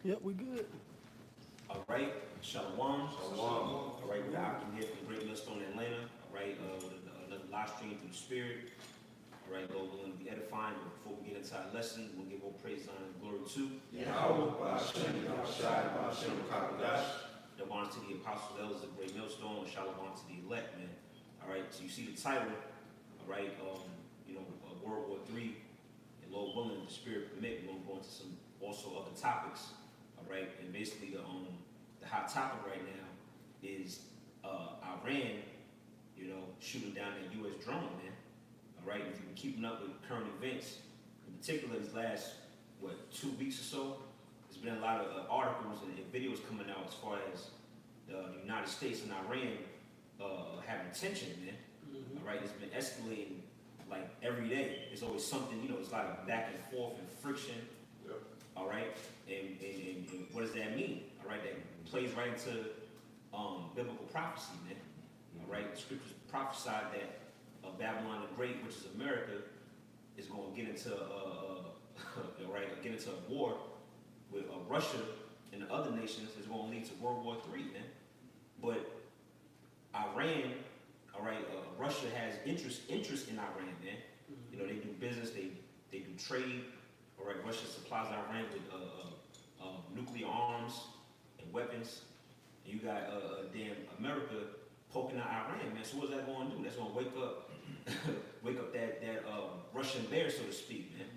Yep, we good. All right, Shalom. Shalom. All right, we're Akim here from Great Millstone, Atlanta. All right, with another live stream through the Spirit. All right, Lord, we're going to be edifying, but before we get into our lesson, we'll give all praise, honor, and glory to Yahweh, the honor to the apostles, elders of Great Millstone, and Shalom to the elect, man. All right, so you see the title, all right, World War III, and Lord willing, if the Spirit permit, we're going to go into some also other topics. All right, and basically the hot topic right now is Iran, shooting down that U.S. drone, man. All right, if you've been keeping up with current events, in particular these last 2 weeks or so, there's been a lot of articles and videos coming out as far as the United States and Iran having tension, man. Mm-hmm. All right, it's been escalating like every day. There's always something, it's like a back and forth and friction. Yep. All right, and what does that mean? All right, that plays right into biblical prophecy, man. All right, the scriptures prophesied that Babylon the Great, which is America, is going to get into get into a war with Russia and the other nations. Is going to lead to World War III, man. But Iran, all right, Russia has interest in Iran, man. They do business, they do trade. All right, Russia supplies Iran with nuclear arms and weapons. And you got damn America poking out Iran, man. So what's that going to do? That's going to wake up that Russian bear, so to speak, man.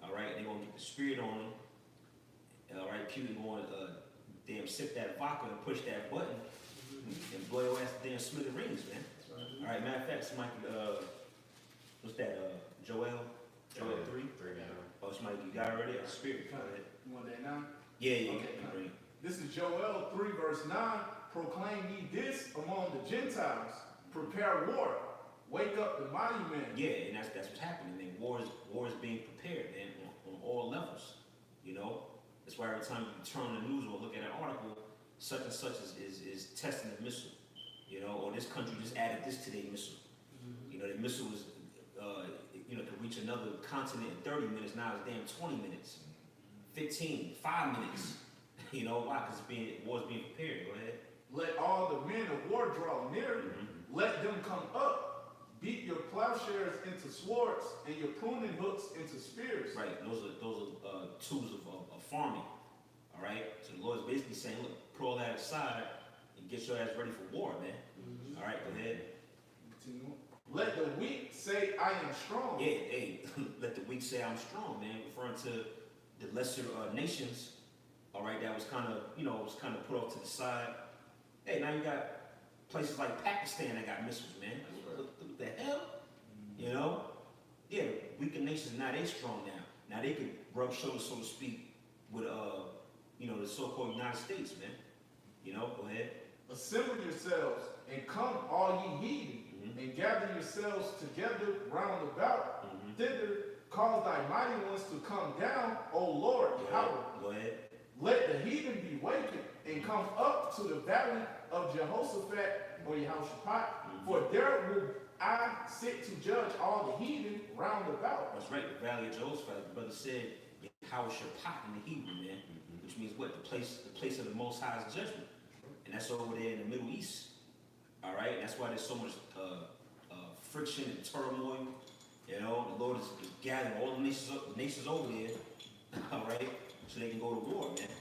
All right, they're going to get the spirit on them. All right, Putin going to damn sip that vodka and push that button and blow your ass damn smithereens, man. All right, matter of fact, somebody, what's that, Joel 3? Oh, somebody, you got it already? Spirit, go ahead. You want that now? Yeah. Okay. This is Joel 3 verse 9. Proclaim ye this among the Gentiles. Prepare war. Wake up the mighty men. Yeah, and that's what's happening, man. War is being prepared, man, on all levels. That's why every time you turn on the news or look at an article, such and such is testing a missile. Or this country just added this to their missile. The missile was to reach another continent in 30 minutes. Now it's damn 20 minutes, 15, 5 minutes. Why? Because war's being prepared. Go ahead. Let all the men of war draw near. Let them come up. Beat your plowshares into swords and your pruning hooks into spears. Right. Those are tools of farming. All right. So the Lord is basically saying, look, put all that aside and get your ass ready for war, man. All right. Go ahead. Let the weak say, I am strong. Yeah. Hey, let the weak say I'm strong, man. Referring to the lesser nations. All right. That was kind of put off to the side. Hey, now you got places like Pakistan that got missiles, man. What the hell? Yeah, weaker nations, now they strong now. Now they could rub shoulders, so to speak, with the so-called United States, man. Go ahead. Assemble yourselves and come, all ye heathen, and gather yourselves together round about. Thither cause thy mighty ones to come down, O Lord, Yahweh. Go ahead. Let the heathen be wakened and come up to the valley of Jehoshaphat or Yehoshaphat, for there will I sit to judge all the heathen round about. That's right, the valley of Jehoshaphat. The brother said Yehoshaphat in the Hebrew, man, which means what? The place of the Most High's judgment, and that's over there in the Middle East. All right, and that's why there's so much friction and turmoil. The Lord is gathering all the nations over there. All right, so they can go to war, man.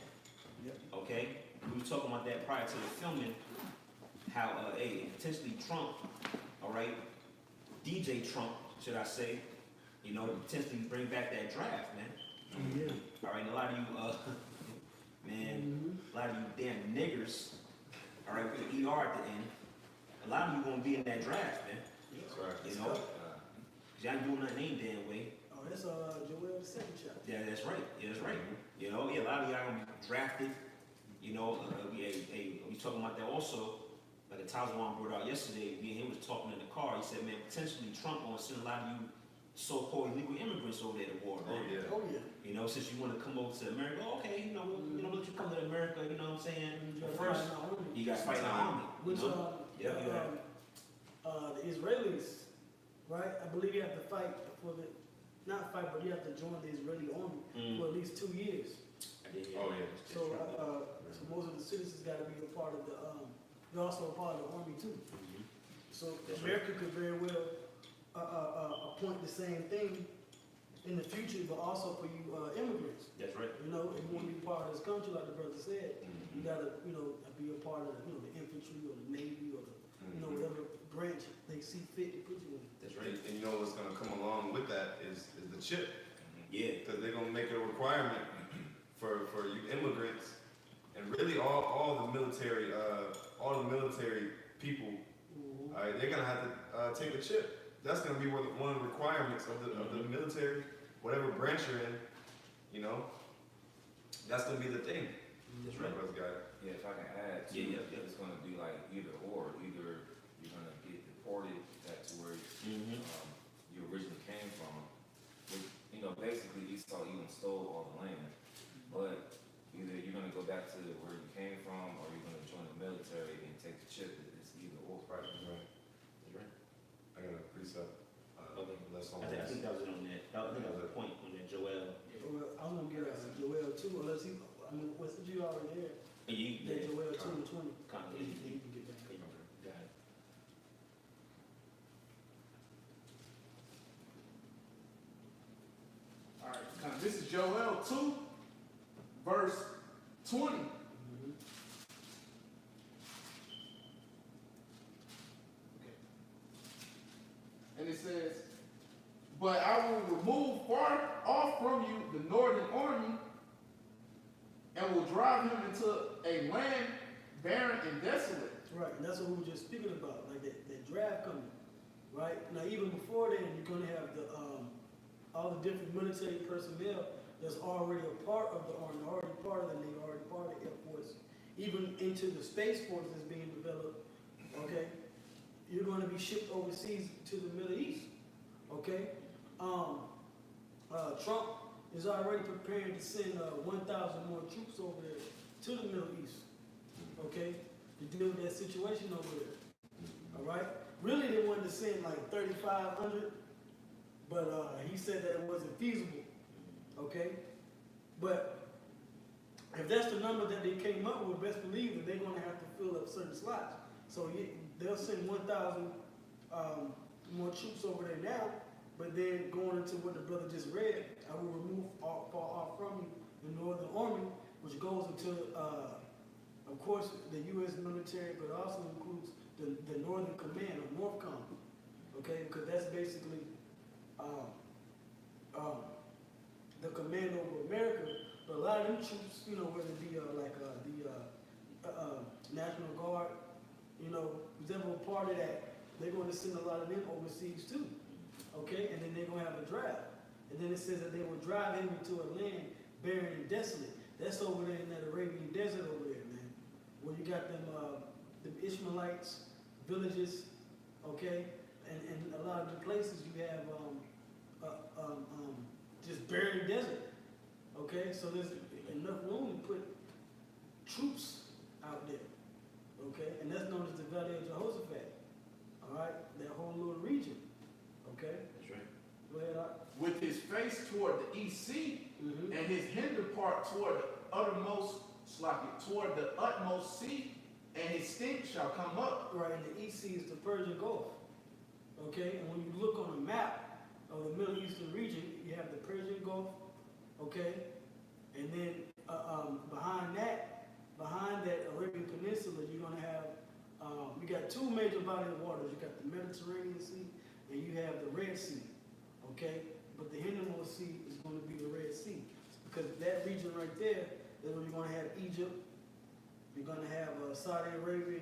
Okay, we were talking about that prior to the filming. How potentially Trump, all right, DJ Trump, should I say, potentially bring back that draft, man. All right, and a lot of you, man, a lot of you damn niggers, all right, with the ER at the end, a lot of you gonna be in that draft, man. That's right. Cause y'all doing nothing ain't damn way. Oh, that's Joel the second chapter. Yeah, that's right. Yeah, that's right. A lot of y'all gonna be drafted. We talking about that also. Like Tazwan brought out yesterday, me and him was talking in the car. He said, man, potentially Trump gonna send a lot of you so-called illegal immigrants over there to war, man. Oh yeah. Since you want to come over to America, okay, let you come to America, you know what I'm saying? But first, you got to fight in the army. Which the Israelis, right? I believe you have to fight for the, not fight, but you have to join the Israeli army for at least 2 years. I did hear Oh, that. yeah. That's So, right. so most of the citizens gotta be a part of the, they're also a part of the army too. Mhm. So That's America could very well, appoint the same thing in the future, but also for you, immigrants. That's right. You know, if you want to be part of this country, like the brother said, you Mhm. gotta, you know, be a part of, the infantry or the navy or the, whatever branch they see fit to put you in. That's right. And you know what's gonna come along with that is the chip. Yeah. Because they're gonna make it a requirement for you immigrants and really all the military people. All right, they're gonna have to take a chip. That's gonna be one of the requirements of the military, whatever branch you're in. You know, that's gonna be the thing. That's right. Brother Guy. Yeah, if I can add, too, Yeah, yeah. it's gonna be like either or. Either you're gonna get deported back to where Mhm. you originally came from. Which, basically Esau even stole all the land. But either you're gonna go back to where you came from, or you're gonna join the military and take the chip. It's either or. Right. That's right. I got a precept. Okay. Let's I think that was it on that. I think that was a point on that, Joel. Well, I'm gonna get Joel too, unless he, what's the you already there? And you, That Joel 2:20. kind of, Then you can get back. got it. All right, this is Joel 2, verse 20. Mhm. And it says, "But I will remove far off from you the northern army, and will drive him into a land barren and desolate." Right, and that's what we were just speaking about, like that draft coming, right? Now, even before then, you're gonna have all the different military personnel that's already a part of the army, already part of the Navy, already part of the Air Force, even into the Space Force that's being developed, okay? You're gonna be shipped overseas to the Middle East, okay? Trump is already preparing to send 1,000 more troops over there to the Middle East, okay? To deal with that situation over there. All right? Really, they wanted to send like 3,500, but he said that it wasn't feasible. Okay? But if that's the number that they came up with, best believe that they're going to have to fill up certain slots. So they'll send 1,000 more troops over there now, but then going into what the brother just read, I will remove far off from you the Northern Army, which goes into of course, the U.S. military, but also includes the Northern Command, or NORTHCOM, okay? Because that's basically the command over America. But a lot of them troops, whether it be the National Guard, who's ever a part of that, they're going to send a lot of them overseas too, okay? And then they're going to have a draft. And then it says that they will drive him into a land barren and desolate. That's over there in that Arabian desert over there, man. Where you got them Ishmaelites, villages, okay? And a lot of the places you have just barren desert, okay? So there's enough room to put troops out there, okay? And that's known as the Valley of Jehoshaphat, all right? That whole little region, okay? That's right. Go ahead, Art. "With his face toward the east sea, Mm-hmm. and his hinder part toward the toward the utmost sea, and his stink shall come up." Right, and the East Sea is the Persian Gulf. Okay, and when you look on a map of the Middle Eastern region, you have the Persian Gulf, okay, and then behind that Arabian Peninsula, you're gonna have you got two major bodies of waters. You got the Mediterranean Sea and you have the Red Sea, okay. But the hindermost sea is going to be the Red Sea, because that region right there is where you're going to have Egypt. You're going to have Saudi Arabia,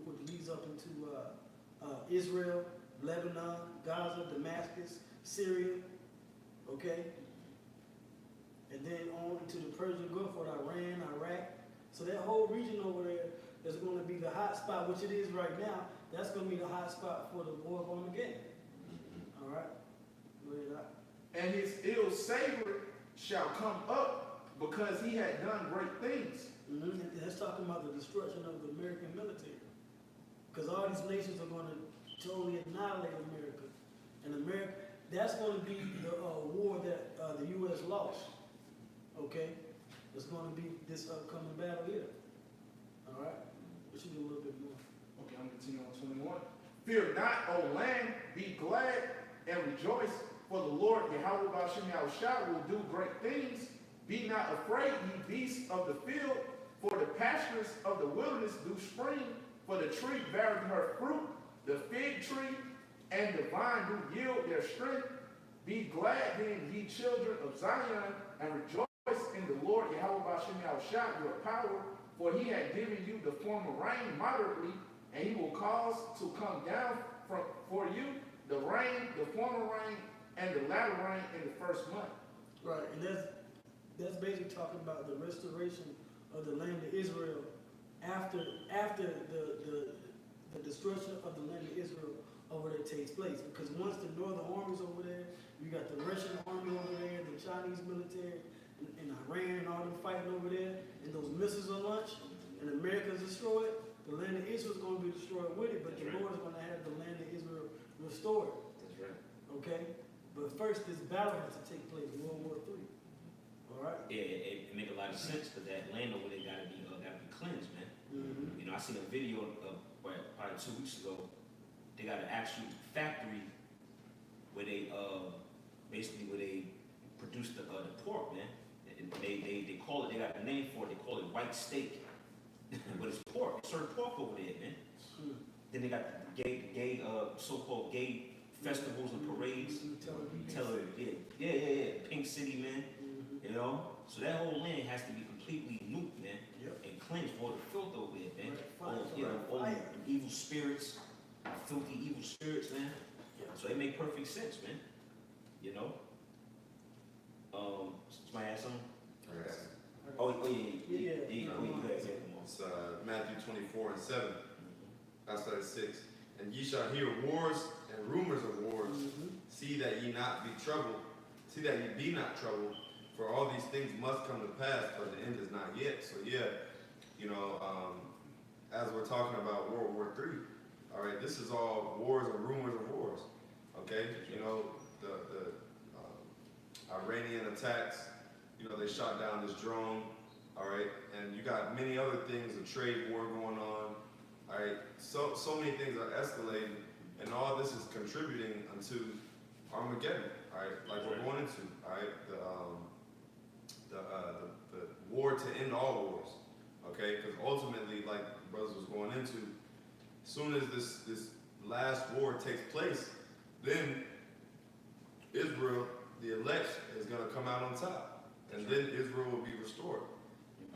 which leads up into Israel, Lebanon, Gaza, Damascus, Syria, okay? And then on into the Persian Gulf with Iran, Iraq. So that whole region over there is going to be the hot spot, which it is right now. That's going to be the hot spot for the war of Armageddon. All right? Go ahead, Doc. "And his ill savor shall come up, because he had done great things." Mm-hmm. And that's talking about the destruction of the American military. Because all these nations are going to totally annihilate America. And America, that's going to be the war that the U.S. lost. Okay? it's gonna be this upcoming battle here. All right? We should do a little bit more. Okay, I'm continuing on 21. Fear not, O land, be glad and rejoice, for the Lord Yahweh Ba'ashem Yahushua will do great things. Be not afraid, ye beasts of the field, for the pastures of the wilderness do spring, for the tree beareth her fruit, the fig tree and the vine do yield their strength. Be glad then, ye children of Zion, and rejoice in the Lord Yahweh Ba'ashem Yahushua your power, for he hath given you the former rain moderately, and he will cause to come down for you the rain, the former rain, and the latter rain in the first month. Right, and that's basically talking about the restoration of the land of Israel after the destruction of the land of Israel over there takes place. Because once the northern armies over there, you got the Russian army over there, the Chinese military, and Iran and all them fighting over there, and those missiles are launched, and America's destroyed, the land of Israel is going to be destroyed with it, but the Lord is going to have the land of Israel restored. That's right. Okay? But first, this battle has to take place, World War III. All right? Yeah, it make a lot of sense, but that land over there gotta be cleansed, man. Mm-hmm. You know, I seen a video of probably 2 weeks ago. They got an actual factory where they basically where they produce the pork, man. And they call it, they got a name for it. They call it white steak, but it's pork. They serve pork over there, man. Mm-hmm. Then they got the gay so-called gay festivals and parades. Yeah. Pink City, man. Mm-hmm. You know, so that whole land has to be completely nuked, man, Yep. and cleansed for the filth over there, man. Right. All, you know, all Fire. the evil spirits, filthy evil spirits, man. Yeah. So it make perfect sense, man. You know. Somebody ask something? Oh yeah. Come on. It's Matthew 24:7. I started 6. And ye shall hear wars and rumors of wars. Mm-hmm. See that ye not be troubled. See that ye be not troubled. For all these things must come to pass, but the end is not yet. So yeah, you know, as we're talking about World War III, all right, this is all wars and rumors of wars. Okay, you know, the Iranian attacks. You know, they shot down this drone. All right, and you got many other things, a trade war going on. All right, so many things are escalating, and all this is contributing unto Armageddon. All right, like we're going into. All right, the war to end all wars. Okay, because ultimately, like brothers was going into, as soon as this last war takes place, then Israel, the elect, is going to come out on top, and then Israel will be restored.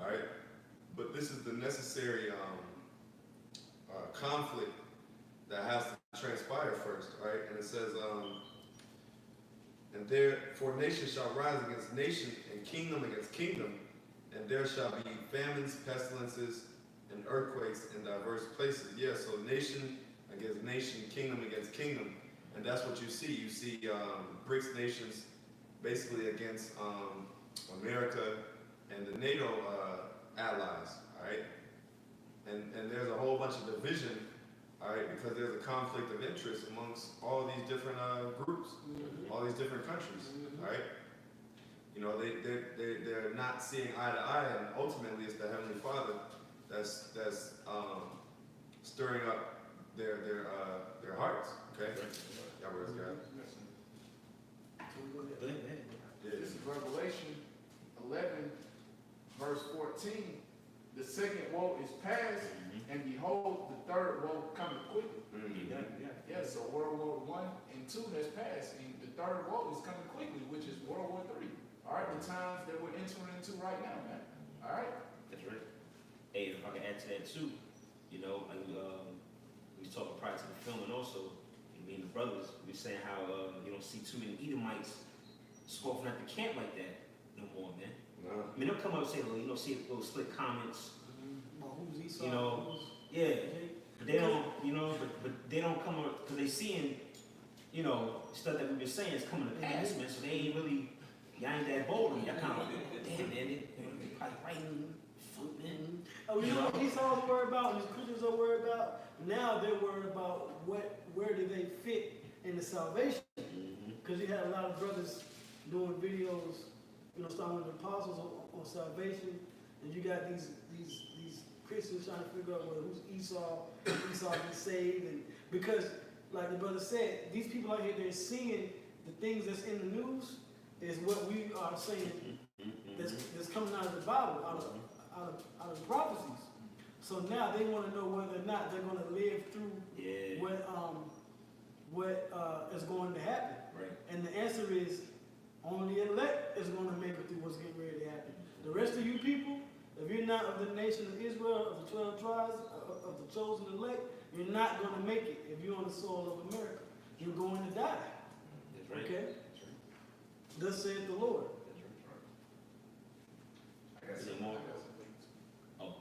All right, but this is the necessary conflict that has to transpire first. All right, and it says, and therefore nation shall rise against nation, and kingdom against kingdom, and there shall be famines, pestilences, and earthquakes in diverse places. Yeah, so nation against nation, kingdom against kingdom, and that's what you see. You see BRICS nations basically against America and the NATO allies, all right? And there's a whole bunch of division, all right, because there's a conflict of interest amongst all these different groups, all these different countries, all right? You know, they're not seeing eye to eye, and ultimately it's the Heavenly Father that's stirring up their hearts, okay? Yeah, praise God. Go ahead. This is Revelation 11, verse 14. The second woe is past, and behold, the third woe coming quickly. Yeah, so World War I and II has passed, and the third woe is coming quickly, which is World War III. All right, the times that we're entering into right now, man. All right? That's right. Hey, if I can add to that too, you know, like we was talking prior to the filming also, me and the brothers, we saying how you don't see too many Edomites scoffing at the camp like that no more, man. No. I mean, they'll come up and say, you know, see little split comments, Well, who's Esau? you know, Who's yeah, Jake? but they don't, you know, but they don't come up because they seeing, you know, stuff that we've been saying is coming to pass, man. So they ain't really, y'all ain't that bold, and y'all kind of, damn, man, they probably right, fuck, man. Oh, you know what Esau's worried about, and the Christians are worried about? Now they're worried about where do they fit in the salvation? Because you had a lot of brothers doing videos starting with the apostles on salvation, and you got these Christians trying to figure out, well, who's Esau be saved, and because, like the brother said, these people out here, they're seeing the things that's in the news is what we are saying that's coming out of the Bible, out of the prophecies. So now they want to know whether or not they're going to live through what is going to happen. Right. And the answer is only the elect is going to make it through what's getting ready to happen. The rest of you people, if you're not of the nation of Israel, of the 12 tribes, of the chosen elect, you're not going to make it if you're on the soil of America. You're going to die. That's right. Okay? That's right. Thus saith the Lord. That's right. I got Is some it more? Oh.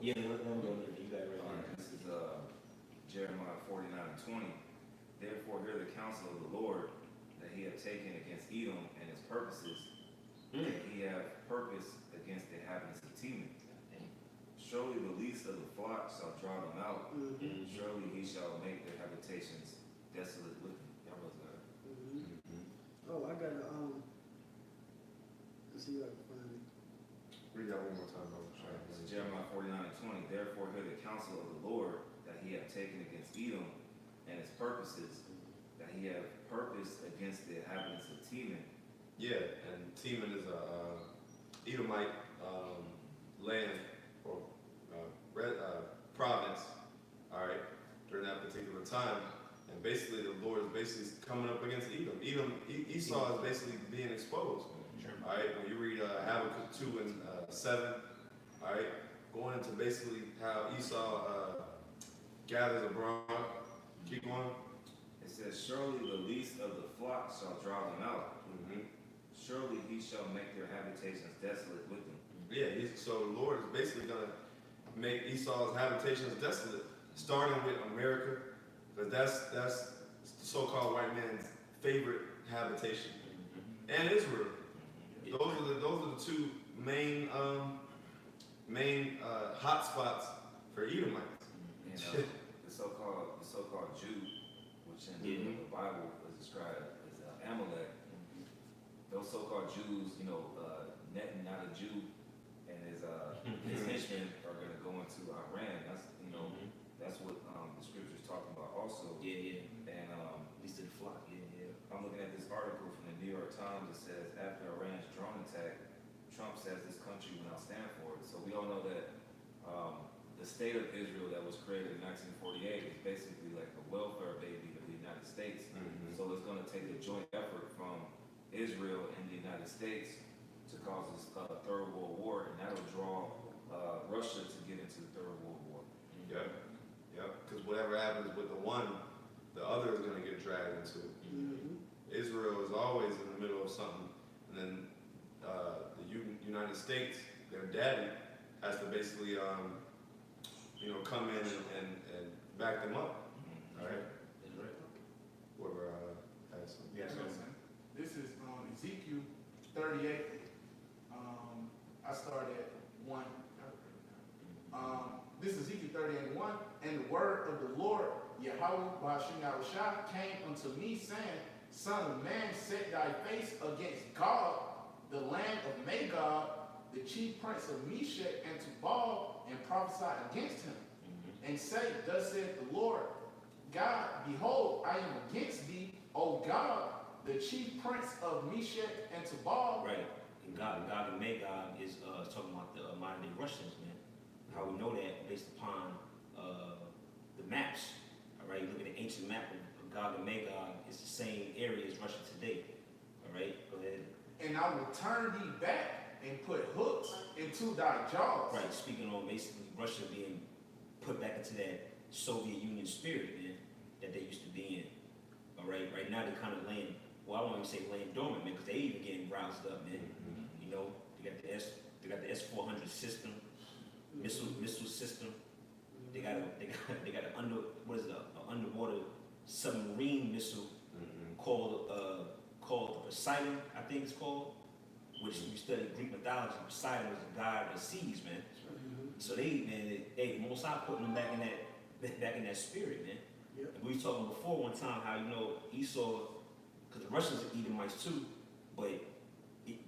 Yeah, let them go. You got it right Alright, there. this is Jeremiah 49:20. Therefore hear the counsel of the Lord that he hath taken against Edom and his purposes, and he hath purpose against the inhabitants of Teman. Surely the least of the flock shall draw them out. Mhm. Surely he shall make their habitations desolate with them. That was Mhm. Oh, I got to, let's see if I can find it. Read that one more time, bro. This is Jeremiah 49:20. Therefore hear the counsel of the Lord that he hath taken against Edom and his purposes, that he hath purpose against the inhabitants of Teman. Yeah, and Teman is a Edomite land or province, all right, during that particular time. And basically, the Lord is basically coming up against Edom. Esau is basically being exposed. All right, when you read Habakkuk 2 and 7, all right, going into basically how Esau gathers abroad. Keep going. It says, surely the least of the flock shall draw them out. Mm-hmm. Surely he shall make their habitations desolate with them. Yeah, so the Lord is basically going to make Esau's habitations desolate, starting with America, because that's the so-called white man's favorite habitation, and Israel. Those are the two main hot spots for Edomites. And the so-called Jew, which in the Bible was described as Amalek. Those so-called Jews, Netanyahu, not a Jew, and his henchmen are going to go into Iran. That's what the scripture's talking about also. Yeah. And At least in the flock. Yeah. I'm looking at this article from the New York Times that says, after Iran's drone attack, Trump says this country will not stand for it. So we all know that the state of Israel that was created in 1948 is basically like a welfare baby of the United States. So it's going to take a joint effort from Israel and the United States to cause this third world war, and that'll draw Russia to get into the third world war. Yep. Because whatever happens with the one, the other is going to get dragged into it. Mhm. Israel is always in the middle of something, and then the United States, their daddy, has to basically, come in and back them up. All right. That's right. Whoever has some. Yes, sir. This is Ezekiel 38. I started at 1. This is Ezekiel 38:1. And the word of the Lord, Yahweh Ba'ashim Yahushua, came unto me, saying, Son of man, set thy face against God, the land of Magog, the chief prince of Meshech and Tubal, and prophesy against him. And say, Thus saith the Lord God, behold, I am against thee, O God, the chief prince of Meshech and Tubal. Right. And Gog and Magog is talking about the modern day Russians, man. How we know that based upon the maps. All right, you look at the ancient map of Gog and Magog, it's the same area as Russia today. All right, go ahead. And I will turn thee back and put hooks into thy jaws. Right, speaking on basically Russia being put back into that Soviet Union spirit, man, that they used to be in. All right, right now they're kind of laying, well, I won't even say laying dormant, man, because they even getting roused up, man. You know, they got the S-400 system, missile system. They got an underwater submarine missile called Poseidon, I think it's called, which you study Greek mythology. Poseidon was the god of the seas, man. So they Most High putting them back in that spirit, man. Yep. And we was talking before one time how Esau, because the Russians are Edomites too, but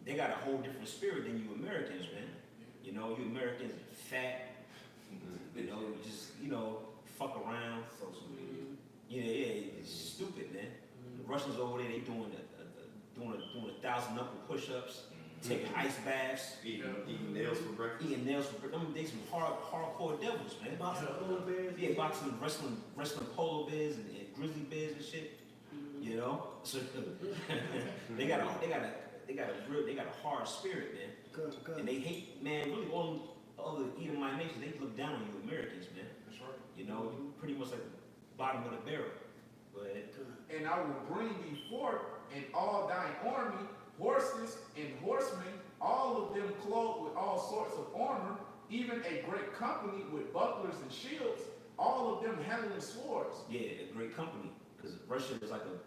they got a whole different spirit than you Americans, man. You know, you Americans fat, you know, fuck around. Social media. Yeah, it's stupid, man. The Russians over there, they doing 1,000 knuckle push-ups, taking ice baths, Eating nails for breakfast. eating nails for breakfast. I mean, they some hardcore devils, man. Boxing polar bears. Yeah, boxing, wrestling polar bears and grizzly bears and shit. You know, so they got a hard spirit, man. Good. And they hate, man. Really, all other Edomite nations, they look down on you Americans, man. That's right. You know, you pretty much like the bottom of the barrel. Go ahead. And I will bring thee forth in all thine army, horses and horsemen, all of them clothed with all sorts of armor, even a great company with bucklers and shields, all of them handling swords. Yeah, a great company, because Russia is like a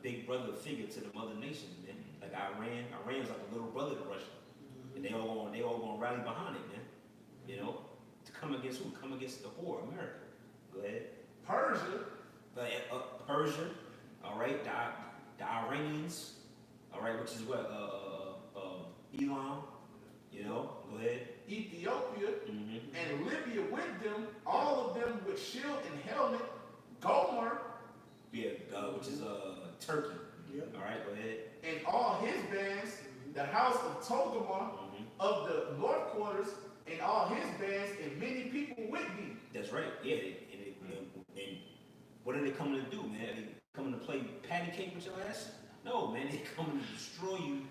big brother figure to them other nations, man. Like Iran's like a little brother to Russia, and they all gonna rally behind it, man. You know, to come against who? Come against the whore, America. Go ahead. Persia, Persia, all right. The Iranians, all right, which is what Elam. You know, go ahead. Ethiopia, Mm-hmm. and Libya with them, all of them with shield and helmet, Gomer, Yeah, which is Turkey. Yep. All right, go ahead. and all his bands, the house of Togarmah Mm-hmm. of the north quarters, and all his bands, and many people with thee. That's right. Yeah, and what are they coming to do, man? Are they coming to play patty cake with your ass? No, man, they coming to destroy you.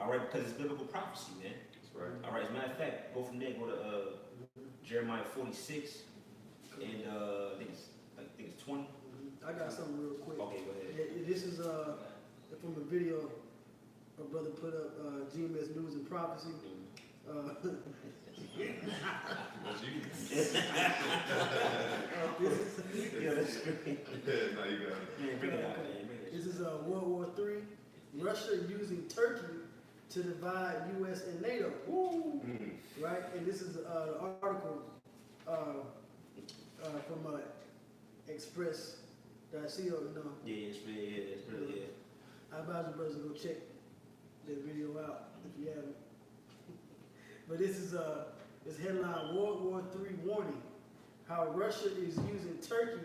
All right, because it's biblical prophecy, man. That's right. All right, as a matter of fact, go from there, go to Jeremiah 46, and I think it's 20. I got something real quick. Okay, go ahead. This is from a video a brother put up, GMS News and Prophecy. That's you. Yeah, that's great. Now you got it. Yeah, bring it out, man. Bring it. This is World War III. Russia using Turkey to divide U.S. and NATO. Right? And this is the article from Express.co. Yeah, it's really, yeah. I advise you brothers to go check that video out if you haven't. But this is this headline: World War III warning: How Russia is using Turkey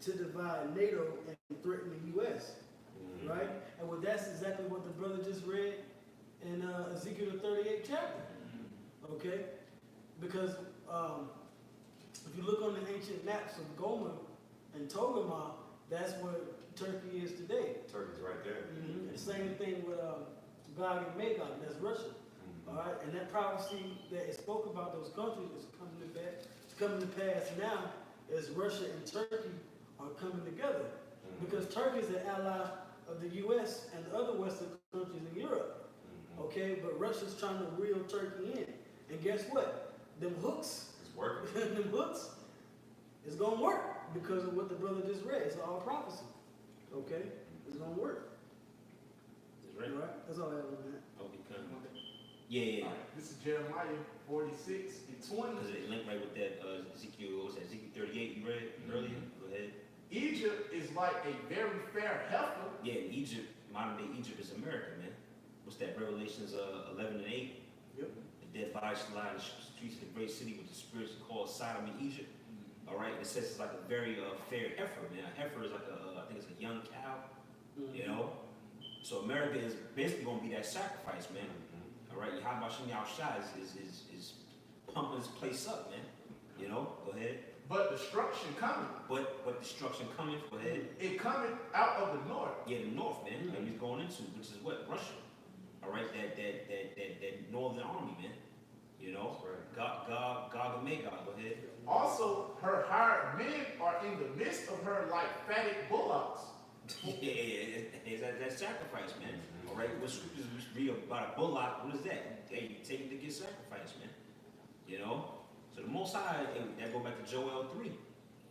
to divide NATO and threaten the U.S. Right? And well, that's exactly what the brother just read in Ezekiel the 38th chapter. Okay? Because if you look on the ancient maps of Gomer and Togarmah, that's where Turkey is today. Turkey's right there. The same thing with Gog and Magog, that's Russia. All right, and that prophecy that it spoke about those countries is coming to pass now as Russia and Turkey are coming together. Because Turkey is an ally of the U.S. and the other Western countries in Europe. Okay, but Russia's trying to reel Turkey in. And guess what? Them hooks, It's working. them hooks, is going to work because of what the brother just read. It's all prophecy. Okay? It's going to work. That's All right. right? That's all I have on that. Okay, come. Yeah. This is Jeremiah 46 and 20. Because it linked right with that Ezekiel, what was that, Ezekiel 38 you read earlier? Go ahead. Egypt is like a very fair heifer. Yeah, in Egypt, modern day Egypt is America, man. What's that, Revelations 11 and 8? Yep. The dead bodies shall lie in the streets of the great city with the spirits called Sodom and Egypt. All right, it says it's like a very fair heifer, man. A heifer is like I think it's a young cow, you know? So America is basically going to be that sacrifice, man. All right, Yahweh Shem Yahushua is pumping this place up, man. You know, go ahead. But destruction coming. What destruction coming? Go ahead. It coming out of the north. Yeah, the north, man. That he's going into, which is what? Russia. All right, that northern army, man. You know, Gog and Magog. Go ahead. Also, her hired men are in the midst of her like fatted bullocks. Yeah, that sacrifice, man. All right, what scriptures we read about a bullock? What is that? Hey, take it to get sacrificed, man. You know. So the Most High, that go back to Joel 3.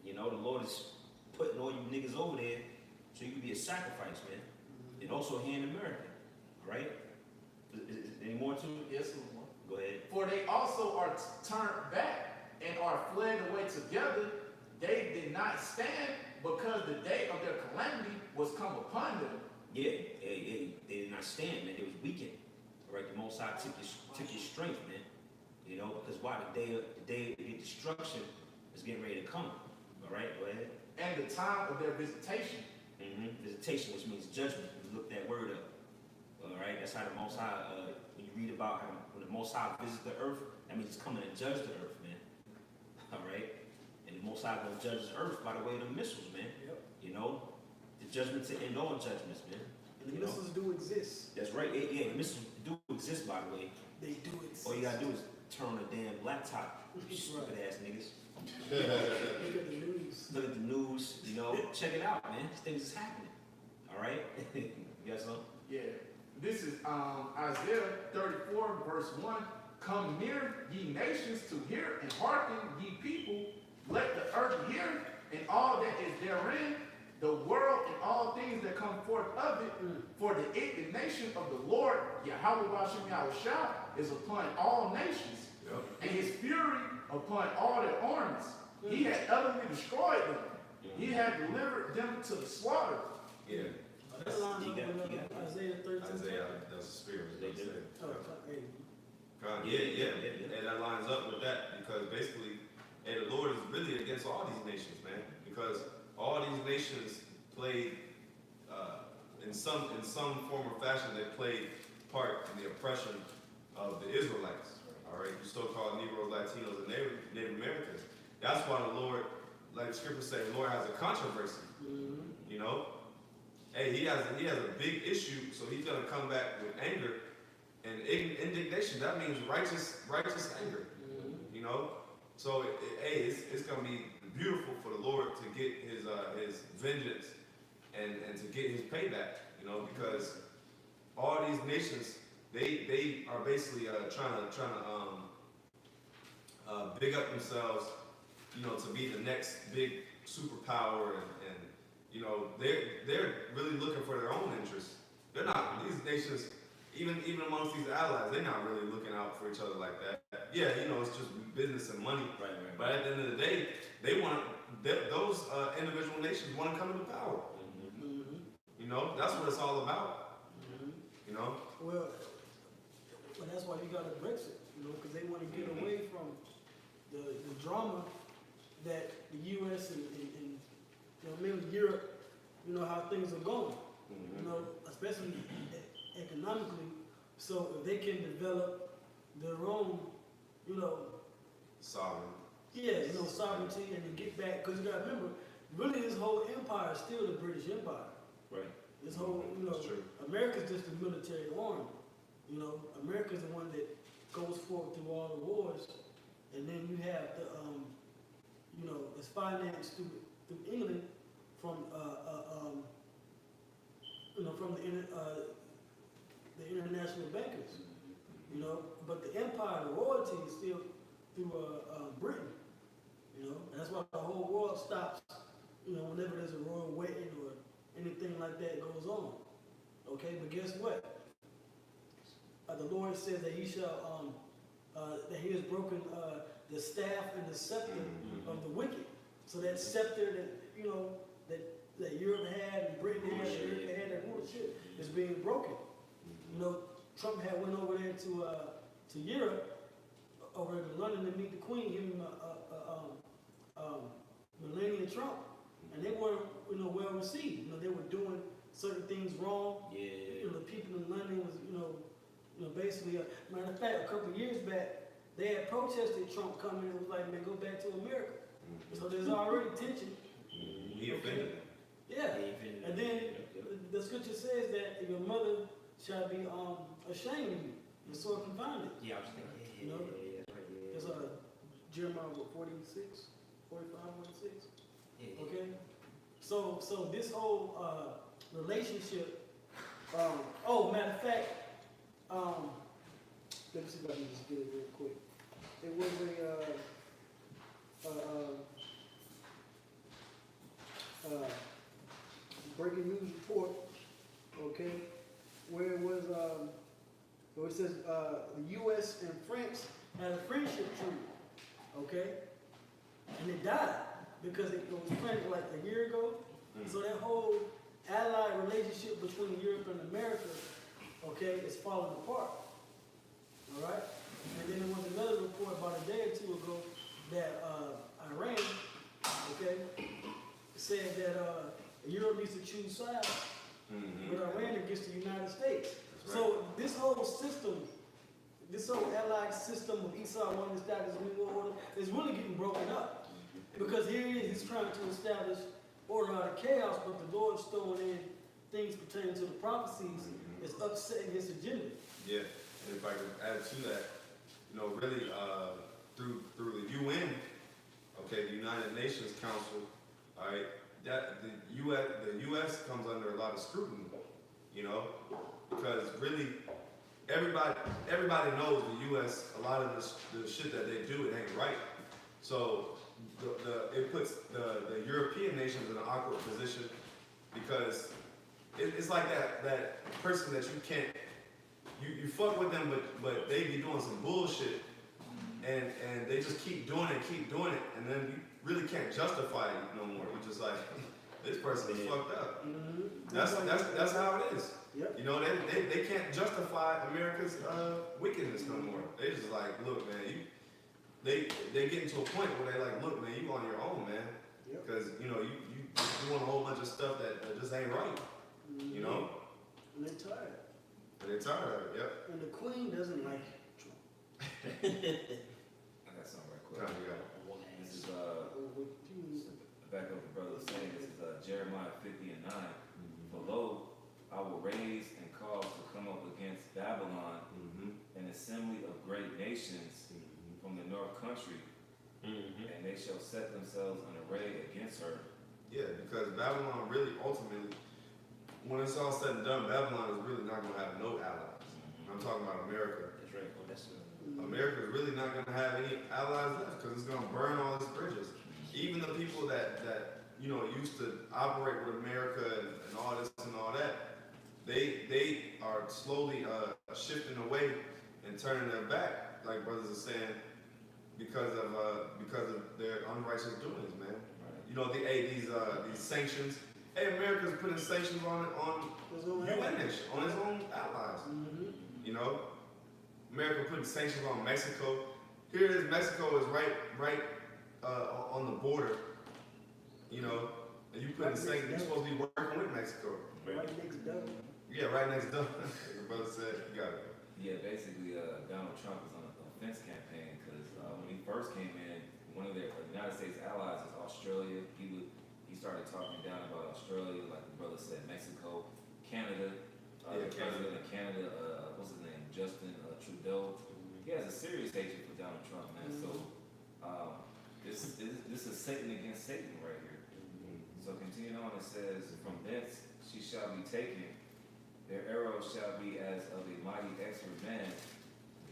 You know, the Lord is putting all you niggas over there so you can be a sacrifice, man. And also here in America, all right? Is any more to it? Yes, Lord. Go ahead. For they also are turned back and are fled away together. They did not stand because the day of their calamity was come upon them. Yeah, they did not stand, man. They was weakened. The Most High took your strength, man. You know, because why? The day of your destruction is getting ready to come. All right, go ahead. And the time of their visitation. Visitation, which means judgment. You look that word up. All right, that's how the Most High. When you read about how when the Most High visits the earth, that means he's coming to judge the earth, man. All right, and the Most High gonna judge the earth by the way of the missiles, man. Yep. You know, the judgment to end all judgments, man. And the You know? missiles do exist. That's right. Yeah, the missiles do exist, by the way. They do exist. All you gotta do is turn on the damn laptop. You stupid ass niggas. Look at the news. Look at the news. You know, check it out, man. These things is happening. All right. You got something? Yeah. This is Isaiah 34, verse 1. Come near, ye nations, to hear, and hearken, ye people. Let the earth hear, and all that is therein, the world and all things that come forth of it. For the indignation of the Lord, Yahweh Bashem Yahushua, is upon all nations, and his fury upon all their armies. He had utterly destroyed them. He had delivered them to the slaughter. Yeah, That lines You up got- with you got- Isaiah 13. Isaiah, that's the spirit. They do. Oh, hey. Yeah, and that lines up with that because basically, the Lord is really against all these nations, man. Because all these nations played, in some form or fashion, they played part in the oppression of the Israelites. All right, you so-called Negroes, Latinos, and Native Americans. That's why the Lord, like the scripture says, the Lord has a controversy. You know, hey, he has a big issue, so he's gonna come back with anger and indignation. That means righteous anger. You know, so it's gonna be beautiful for the Lord to get his vengeance and to get his payback. You know, because all these nations they are basically trying to big up themselves. You know, to be the next big superpower and you know, they're really looking for their own interests. They're not, these nations, even amongst these allies, they're not really looking out for each other like that. Yeah, you know, it's just business and money. Right. But at the end of the day, those individual nations want to come into power. You know, that's what it's all about. You know? Well, that's why you got a Brexit, you know, because they want to get away from the drama that the U.S. and you know, mainly Europe, you know, how things are going, you know, especially economically. So if they can develop their own, you know, Sovereign. yeah, you know, sovereignty and then get back, because you got to remember, really this whole empire is still the British Empire. Right. This whole, you know, That's true. America's just the military arm. You know, America's the one that goes forward through all the wars, and then you have the, you know, it's financed through England from, you know, from the international bankers. You know, but the empire, the royalty is still through Britain. You know, and that's why the whole world stops. You know, whenever there's a royal wedding or anything like that goes on. Okay, but guess what? The Lord says that he shall, that he has broken the staff and the scepter of the wicked. So that scepter that, you know, that Europe had and Britain had, and America had, that rulership is being broken. You know, Trump had went over there to Europe, over to London to meet the Queen, him, Melania Trump, and they were, you know, well received. You know, they were doing certain things wrong. Yeah. You know, the people in London was, you know, basically, matter of fact, a couple of years back, they had protested Trump coming and was like, man, go back to America. So there's already tension. He offended them. Yeah. And then the scripture says that your mother shall be ashamed of you and sore confounded. Yeah, I was thinking. You know? Yeah. It's Jeremiah 46, 45, 46. Yeah. Okay? So this whole relationship, oh, matter of fact, let me see if I can just get it real quick. It was a breaking news report, okay, where it was, where it says the U.S. and France had a friendship treaty, okay, and it died because it was planted like a year ago. So that whole allied relationship between Europe and America, okay, is falling apart. all right? And then there was another report about a day or two ago that Iran, okay, said that Europe needs to choose sides with Iran against the United States. That's right. So this whole system, this whole allied system of Esau wanting to establish a new order is really getting broken up. Because here he is, he's trying to establish order out of chaos, but the Lord's throwing in things pertaining to the prophecies is upsetting his agenda. Yeah, and if I could add to that, you know, really, through the UN, okay, the United Nations Council, all right, that the U.S. comes under a lot of scrutiny, you know, because really everybody knows the U.S. a lot of the shit that they do, it ain't right. So it puts the European nations in an awkward position because it's like that person that you can't. You fuck with them, but they be doing some bullshit, and they just keep doing it, and then you really can't justify it no more. You're just like, this person is fucked up. That's how it is. Yep. You know, they can't justify America's wickedness no more. They just like, look, man, they get into a point where they like, look, man, you on your own, man, Yep. because you know you doing a whole bunch of stuff that just ain't right. You know, And they're tired. and they're tired of it. Yep. And the queen doesn't like Trump. I got something right quick. Time you got. This is Mm-hmm. back up the brother was saying. This is Jeremiah 50:9. For lo, I will raise and cause to come up against Babylon an assembly of great nations from the north country, and they shall set themselves in array against her. Yeah, because Babylon really ultimately, when it's all said and done, Babylon is really not going to have no allies. I'm talking about America. That's right. Well, that's America is really not going to have any allies left because it's going to burn all its bridges. Even the people that you know used to operate with America and all this and all that, they are slowly shifting away and turning their back, like brothers are saying, because of their unrighteous doings, man. You know, these sanctions. Hey, America's putting sanctions on UN nation, on its own allies. You know, America putting sanctions on Mexico. Here it is, Mexico is right on the border. You know, and you putting sanctions. You're supposed to be working with Mexico. Right next door. Yeah, right next door. The brother said, you got it. Yeah, basically, Donald Trump is on a offense campaign because when he first came in, one of the United States allies is Australia. He started talking down about Australia, like the brother said, Mexico, Canada. The president of Canada, what's his name, Justin Trudeau. He has a serious hatred for Donald Trump, man. So this is Satan against Satan right here. So continuing on, it says, from thence she shall be taken. Their arrows shall be as of a mighty expert man.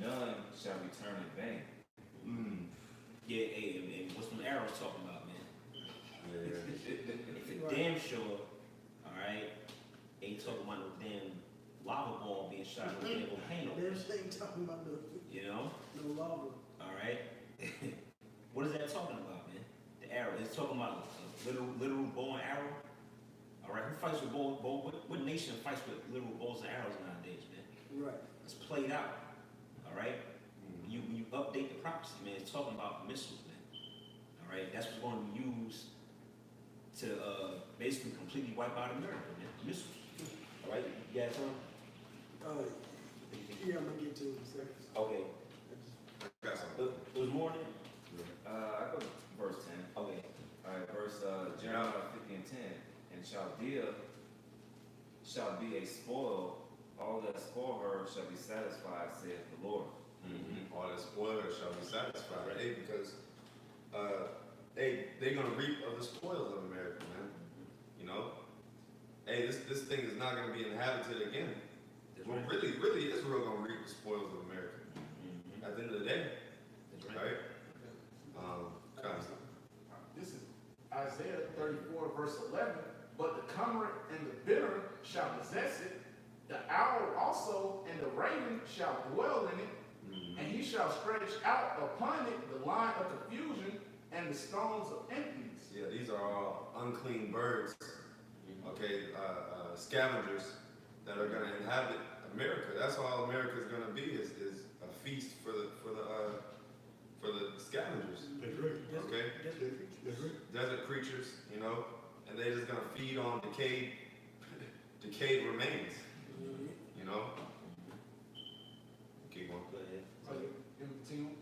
None shall return in vain. Yeah, hey, and what's them arrows talking about, man? If Right. damn sure, all right, ain't talking about no damn lava ball being shot in a volcano. They're saying talking about You know, the lava. all right. What is that talking about, man? The arrow. It's talking about a literal bow and arrow. All right, who fights with bow? What nation fights with literal bows and arrows nowadays, man? Right. It's played out. All right. When you update the prophecy, man, it's talking about missiles, man. All right, that's what's going to be used to basically completely wipe out America, man. Missiles. All right, you got something? Yeah, I'm gonna get to it in a second. Okay. Got something. It was more than. I go to verse 10. Okay. All right, verse Jeremiah 50:10. And Chaldea shall be a spoil. All that spoil her shall be satisfied, saith the Lord. All that spoilers shall be satisfied. Hey, because they're gonna reap of the spoils of America, man. You know? Hey, this thing is not gonna be inhabited again. Well, really Israel gonna reap the spoils of America. At the end of the day. That's right. Right? This is Isaiah 34, verse 11. But the cormorant and the bittern shall possess it. The owl also and the raven shall dwell in it. And he shall stretch out upon it the line of confusion and the stones of emptiness. Yeah, these are all unclean birds. Okay, scavengers that are gonna inhabit America. That's all America is gonna be is a feast for the scavengers. Okay, desert creatures, you know, and they're just gonna feed on decayed remains, you know. Keep going. Go ahead. So you continue.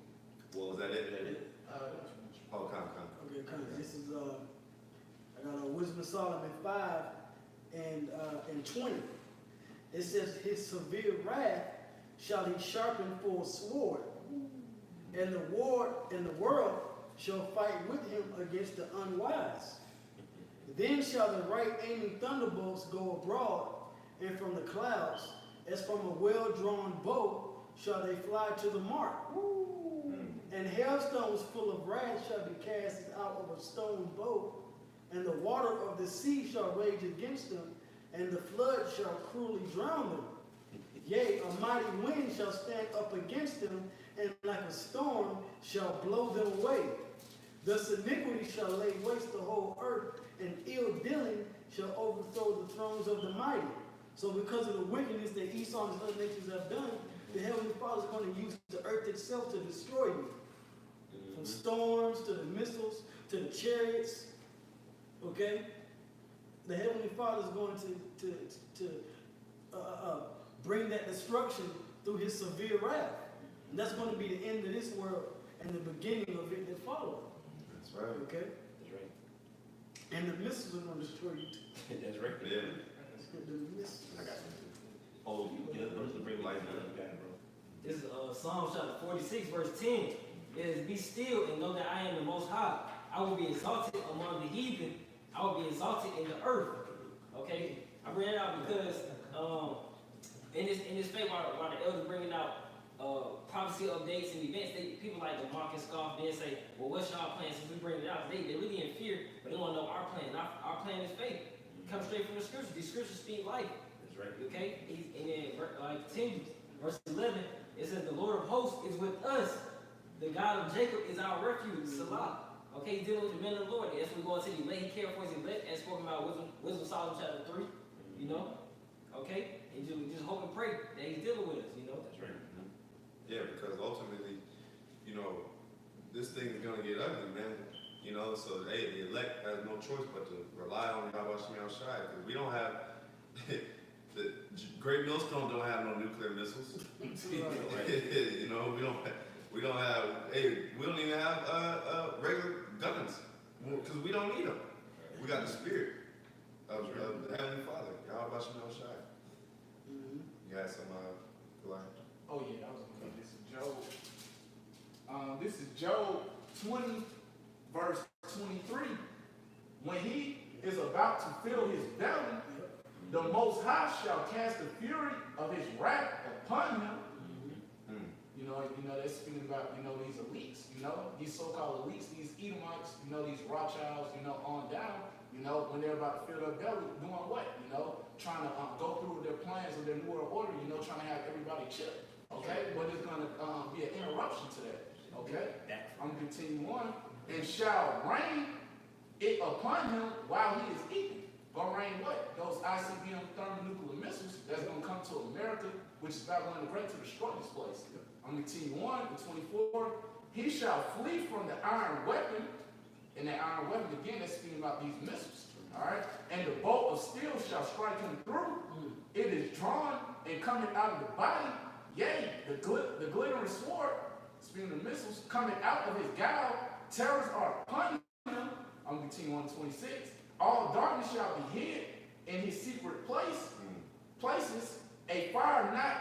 Well, was that it? Oh, come. Okay, kind of, this is, I got Wisdom of Solomon 5 and 20. It says, his severe wrath shall he sharpen for a sword, and the world shall fight with him against the unwise. Then shall the right aiming thunderbolts go abroad, and from the clouds, as from a well-drawn bow, shall they fly to the mark. And hailstones full of wrath shall be cast out of a stone bow, and the water of the sea shall rage against them, and the flood shall cruelly drown them. Yea, a mighty wind shall stand up against them, and like a storm shall blow them away. Thus iniquity shall lay waste the whole earth, and ill dealing shall overthrow the thrones of the mighty. So because of the wickedness that Esau and his other nations have done, the Heavenly Father is going to use the earth itself to destroy you. From storms to the missiles to the chariots, okay? The Heavenly Father is going to bring that destruction through his severe wrath. And that's going to be the end of this world and the beginning of it that follows. That's right. Okay? That's right. And the missiles are going to destroy you too. That's right. Yeah. The missiles. I got something. Oh, you get to bring life down. You got it, bro. This is Psalm chapter 46, verse 10. It is, be still and know that I am the Most High. I will be exalted among the heathen. I will be exalted in the earth. Okay? I bring it out because in this faith, while the elders bringing out prophecy updates and events, people like to mock and scoff, then say, well, what's y'all plan since we bring it out? They really in fear, but they want to know our plan. Our plan is faith. It comes straight from the scriptures. These scriptures speak life. That's right. Okay? And then continues. Verse 11, it says, the Lord of hosts is with us. The God of Jacob is our refuge. Salah. Okay, he's dealing with the men of the Lord. As we go into the elect, he cares for his elect, as spoken about Wisdom of Solomon chapter 3. You know? Okay? And just hope and pray that he's dealing with us, you know? That's right. Yeah, because ultimately, you know, this thing is gonna get ugly, man. You know, so hey, the elect has no choice but to rely on Yahweh Shem Shai, because we don't have the Great Millstone don't have no nuclear missiles. You know, we don't have. Hey, we don't even have regular guns because we don't need them. We got the spirit of the Heavenly Father, Yahweh Shem Shai. You had some line? Oh yeah, I was going to this is Job. This is Job 20, verse 23. When he is about to fill his belly, the Most High shall cast the fury of his wrath upon him. You know, they're speaking about, these elites, these so-called elites, these Edomites, these Rothschilds, on down, when they're about to fill their belly, doing what? Trying to go through their plans of their New World Order, trying to have everybody chipped, okay? But it's going to be an interruption to that, okay? I'm going to continue on. And shall rain it upon him while he is eating. Gonna rain what? Those ICBM thermonuclear missiles that's gonna come to America, which is Babylon the Great, to destroy this place. I'm gonna continue on, the 24. He shall flee from the iron weapon, and that iron weapon again, that's speaking about these missiles. Alright? And the bolt of steel shall strike him through. It is drawn and coming out of the body. Yea, the glittering sword, speaking of missiles, coming out of his gall. Terrors are upon him. I'm gonna continue on to 26. All darkness shall be hid in his secret places. A fire not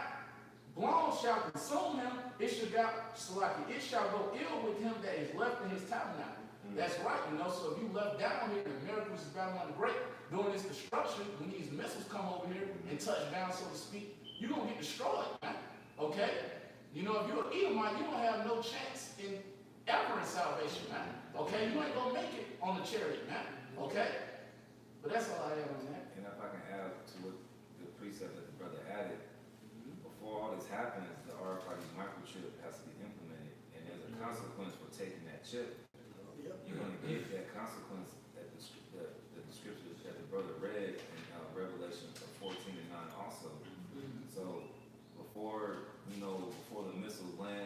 blown shall consume him. It shall go ill with him that is left in his tabernacle. That's right, so if you left down here in America, which is Babylon the Great, during this destruction, when these missiles come over here and touch down, so to speak, you're going to get destroyed, man. Okay? If you're an Edomite, you don't have no chance ever in salvation, man. Okay? You ain't going to make it on the chariot, man. Okay? But that's all I have on that. And if I can add to what the precept that the brother added, before all this happens, the RFID microchip has to be implemented, and there's a consequence for taking that chip. You're going to get that consequence that the scriptures that the brother read in Revelation 14:9 also. So before the missiles land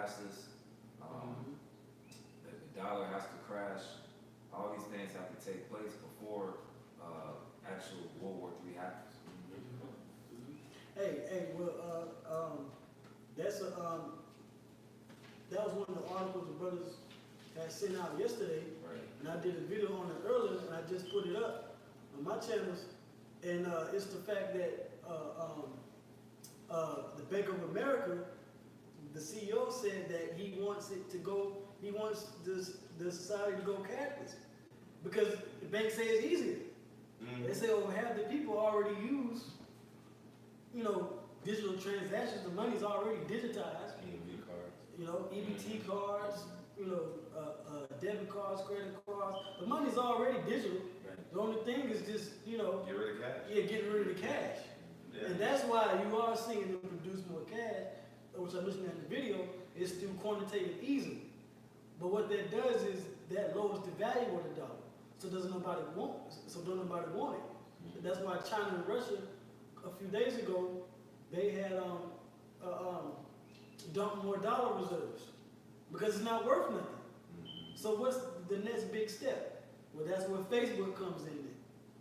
passes. The dollar has to crash. All these things have to take place before actual World War III happens. Hey, well, that's that was one of the articles the brothers had sent out yesterday, Right. and I did a video on it earlier, and I just put it up on my channels, and it's the fact that the Bank of America, the CEO said that he wants it to go, he wants the society to go cashless, because the bank say it's easier. They say over half the people already use, digital transactions. The money's already digitized. EMV cards. EBT cards, debit cards, credit cards. The money's already digital. Right. The only thing is just, Get rid of cash. getting rid of the cash. Yeah. And that's why you are seeing them produce more cash, which I mentioned in the video, is through quantitative easing. But what that does is that lowers the value of the dollar. So don't nobody want it. That's why China and Russia, a few days ago, they had dumped more dollar reserves because it's not worth nothing. So what's the next big step? Well, that's where Facebook comes in.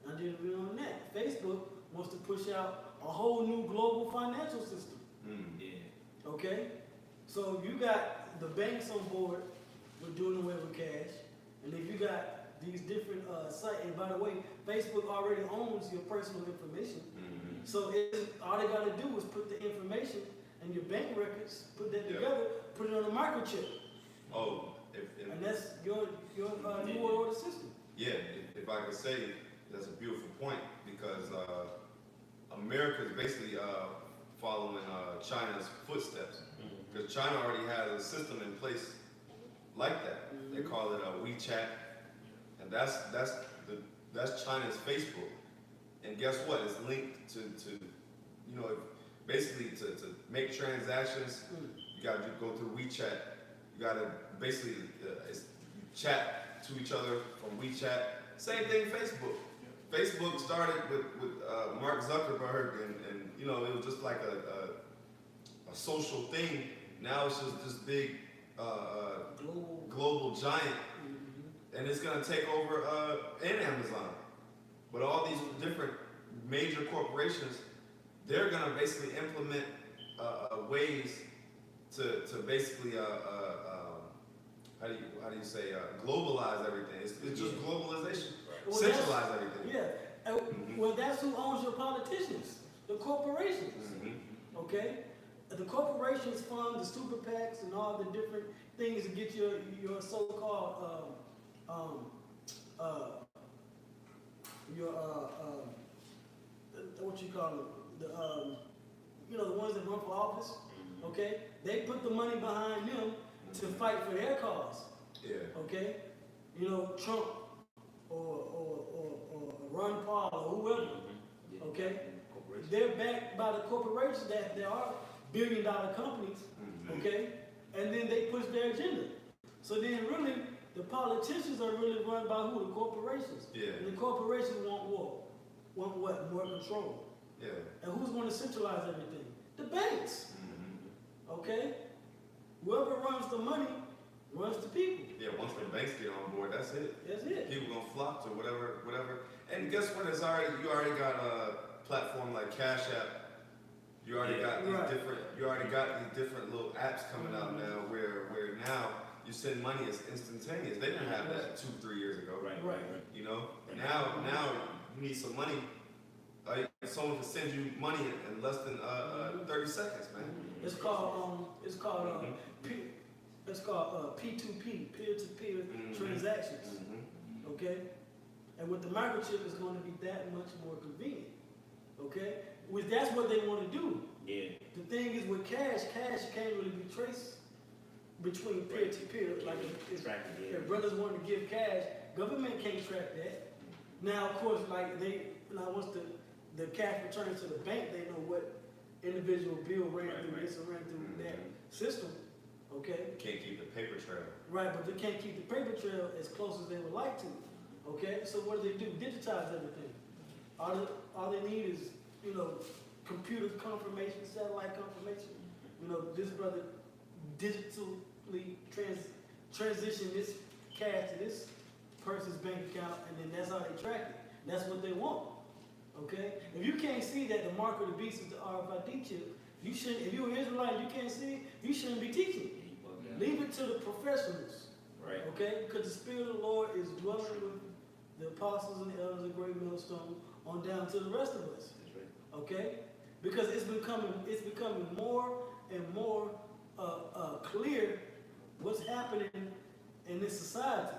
I did a video on that. Facebook wants to push out a whole new global financial system. Yeah. Okay? So you got the banks on board with doing away with cash, and if you got these different sites, and by the way, Facebook already owns your personal information. So all they got to do is put the information and your bank records, put that Yeah. together, put it on a microchip, Oh, and that's your new world order system. if I could say, that's a beautiful point, because America is basically following China's footsteps, because China already has a system in place like that. They call it WeChat, and that's China's Facebook. And guess what? It's linked to basically to make transactions. You got to go through WeChat. You got to basically chat to each other from WeChat. Same thing, Facebook. Facebook started with Mark Zuckerberg, and it was just like a social thing. Now it's just this big global giant, and it's gonna take over and Amazon. But all these different major corporations, they're gonna basically implement ways to basically how do you say globalize everything. It's just globalization, Well, centralize everything. Yeah. Well, that's who owns your politicians, the corporations. Okay? The corporations fund the super PACs and all the different things to get your so-called what you call it, the ones that run for office. Okay? They put the money behind them to fight for their cause. Yeah. Okay? Trump or Ron Paul or whoever. Okay? They're backed by the corporations that there are billion-dollar companies, okay? And then they push their agenda. So then really, the politicians are really run by who? The corporations. Yeah. And the corporations want what? Want what? More control. Yeah. And who's going to centralize everything? The banks. Okay? Whoever runs the money runs the people. Yeah, once the banks get on board, that's it. That's it. People gonna flock to whatever. And guess what? You already got a platform like Cash App. You already got these different little apps coming out now where now you send money, it's instantaneous. They didn't have that 2-3 years ago. Right. Now you need some money. Someone can send you money in less than 30 seconds, man. It's called P2P, peer-to-peer transactions. Okay? And with the microchip, it's going to be that much more convenient. Okay? Which that's what they want to do. Yeah. The thing is with cash can't really be traced between peer-to-peer. Like if brothers want to give cash, government can't track that. Now, of course, once the cash returns to the bank, they know what individual bill ran through this or ran through that system. Okay? Can't keep the paper trail. Right, but they can't keep the paper trail as close as they would like to. Okay? So what do? Digitize everything. All they need is, computer confirmation, satellite confirmation. This brother digitally transition this cash to this person's bank account, and then that's how they track it. That's what they want. Okay? If you can't see that the mark of the beast is the RFID chip, you shouldn't. If you're an Israelite, you can't see it. You shouldn't be teaching it. Leave it to the professionals. Right. Okay? Because the Spirit of the Lord is dwelling with the apostles and the elders of Great Millstone on down to the rest of us. That's right. Okay? Because it's becoming more and more clear what's happening in this society.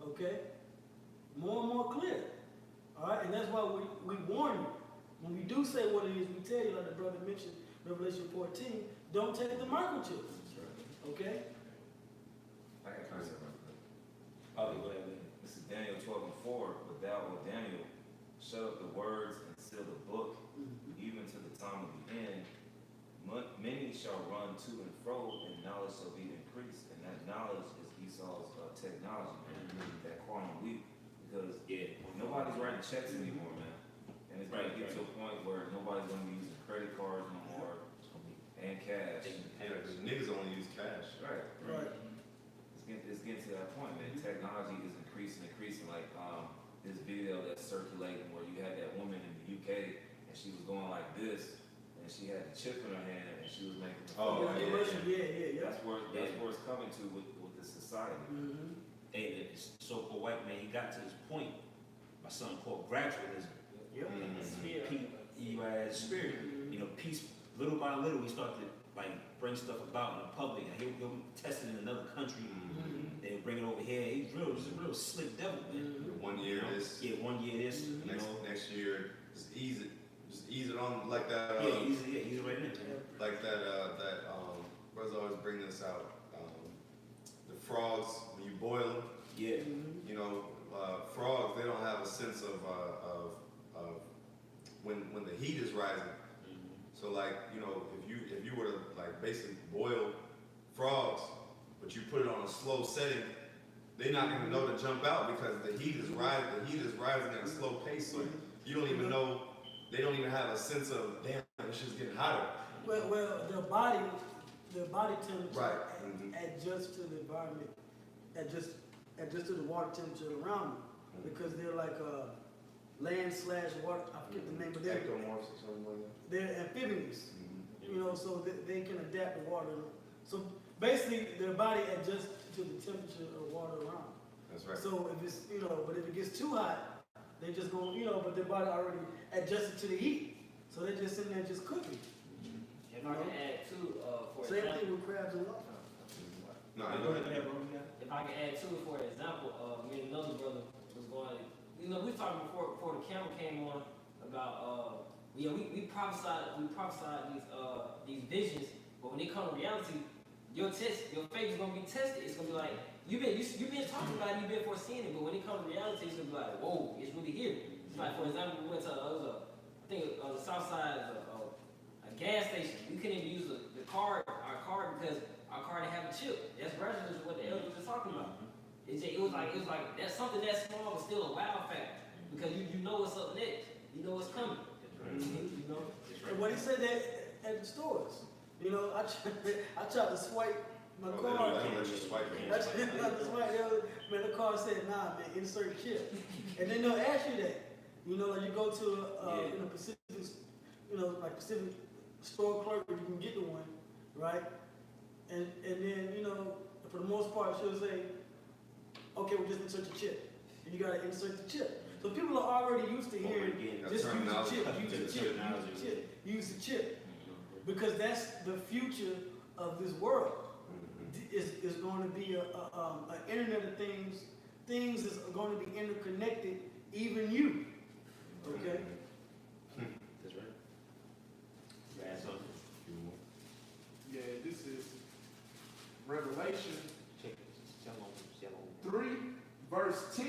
Okay? More and more clear. All right? And that's why we warn you. When we do say what it is, we tell you, like the brother mentioned, Revelation 14, don't take the microchips. Okay? I got a concept right there. Oh, go ahead. This is Daniel 12:4. But thou, O Daniel, shut up the words and seal the book, even to the time of the end. Many shall run to and fro, and knowledge shall be increased. And that knowledge is Esau's technology, man. That quantum leap. Because nobody's writing checks anymore, man. And it's going to get to a point where nobody's going to be using credit cards no more and cash. Yeah, because niggas only use cash. Right. Right. It's getting to that point, man. Technology is increasing. Like this video that's circulating where you had that woman in the UK and she was going like this, and she had the chip in her hand and she was making. Oh, yeah. That's where it's coming to with this society. Mm-hmm. And this so-called white man, he got to this point by something called gradualism. Yep. Spirit. You know, peace. Little by little, he started to like bring stuff about in the public. And he'll test it in another country. They'll bring it over here. He's a real slick devil, man. 1 year this, Yeah, 1 year this. You know. next year, just ease it on like that. He's right in there. Like that brothers always bring this out. The frogs, when you boil them, Yeah. you know, frogs, they don't have a sense of when the heat is rising. So like, you know, if you were to like basically boil frogs, but you put it on a slow setting, they're not gonna know to jump out because the heat is rising. The heat is rising at a slow pace, so you don't even know. They don't even have a sense of damn, it's just getting hotter. Well, their body temperature Right. adjusts to the environment, adjusts to the water temperature around them, because they're like land/water. I forget the name, but Ectomorphs or something like that. they're amphibians. You know, so they can adapt to water. So basically, their body adjusts to the temperature of water around. That's right. So if it's, but if it gets too hot, they just go, but their body already adjusted to the heat. So they're just in there just cooking. If I can add too, for Same example, thing with crabs and lobsters. No, Go ahead, bro. if I can add too, for example, me and another brother was going, we were talking before the camera came on about, we prophesied these visions, but when it comes to reality, your faith is gonna be tested. It's gonna be like you've been talking about it, you've been foreseeing it, but when it comes to reality, it's gonna be like, whoa, it's really here. It's like, for example, we went to I think on the south side of a gas station. We couldn't even use our card because our card didn't have a chip. That's gradually what the elders were talking about. It was like that's something that small but still a wow factor because you know what's up next. You know what's coming. You know. And what he said that at the stores, I tried to swipe my They card. don't let you swipe it. That's man, the card said, nah, man, insert chip. And then they'll ask you that. Like you go to Pacific, like Pacific store clerk, you can get the one, right? And then, for the most part, she'll say, okay, we'll just insert the chip. And you gotta insert the chip. So people are already used to hearing, just use the chip. Because that's the future of this world. Is going to be an internet of things. Things is going to be interconnected, even you. Okay? That's right. You add something? Yeah, this is Revelation Check it. 3, verse 10.